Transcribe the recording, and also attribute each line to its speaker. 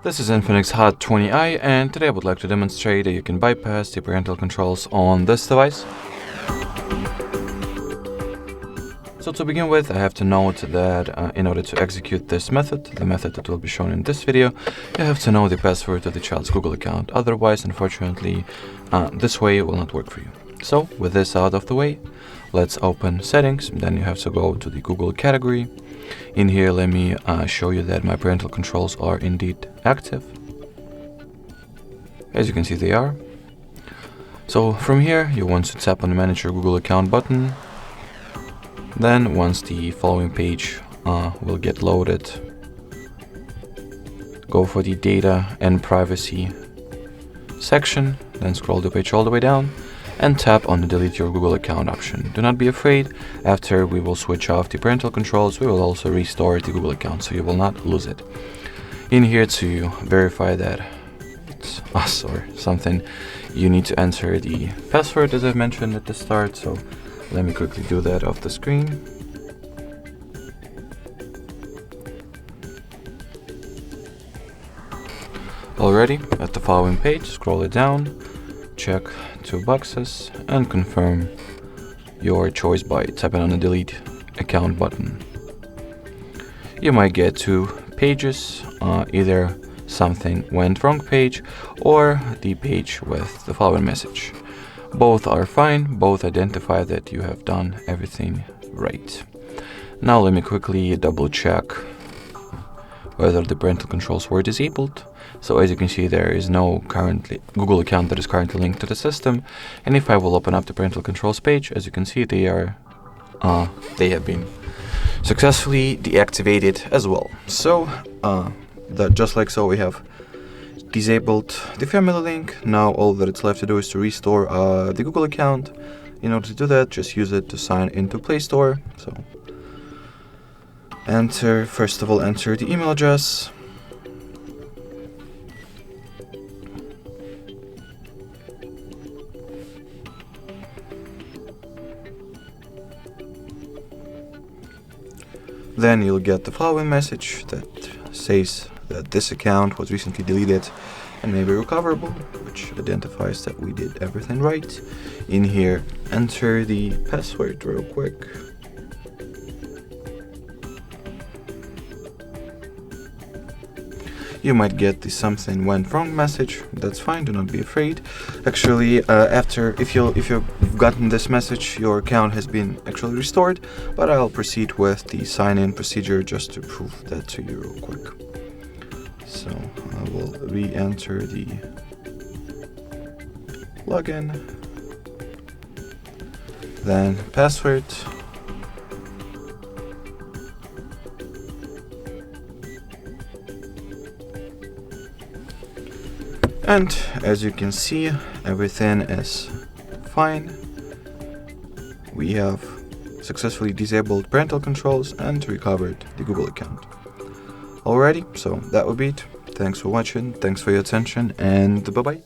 Speaker 1: This is Infinix Hot 20i, and today I would like to demonstrate that you can bypass the parental controls on this device. So to begin with, I have to note that in order to execute this method, the method that will be shown in this video, you have to know the password to the child's Google account. Otherwise, unfortunately, this way it will not work for you. So with this out of the way, let's open settings. Then you have to go to the Google category. In here, let me show you that my parental controls are indeed active. As you can see, they are. So from here, you want to tap on the Manage Your Google Account button. Then once the following page will get loaded, go for the Data and Privacy section, then scroll the page all the way down and tap on the Delete Your Google Account option. Do not be afraid. After we will switch off the parental controls, we will also restore the Google account, so you will not lose it. In here, to verify that it's us or something, you need to enter the password as I've mentioned at the start, so let me quickly do that off the screen. Already at the following page, scroll it down, check two boxes and confirm your choice by tapping on the Delete Account button. You might get two pages, either something went wrong page or the page with the following message. Both are fine, both identify that you have done everything right. Now let me quickly double check whether the parental controls were disabled. So as you can see, there is no Google account that is currently linked to the system. And if I will open up the parental controls page, as you can see, they have been successfully deactivated as well. So just like so, we have disabled the family link. Now all that it's left to do is to restore the Google account. In order to do that, just use it to sign into Play Store. So first of all, enter the email address. Then you'll get the following message that says that this account was recently deleted and may be recoverable, which identifies that we did everything right. In here, enter the password real quick. You might get the something went wrong message. That's fine, do not be afraid. Actually, if you've gotten this message, your account has been actually restored, but I'll proceed with the sign-in procedure just to prove that to you real quick. So I will re-enter the login, then password. And as you can see, everything is fine. We have successfully disabled parental controls and recovered the Google account. Alrighty, so that would be it. Thanks for watching, thanks for your attention, and bye-bye.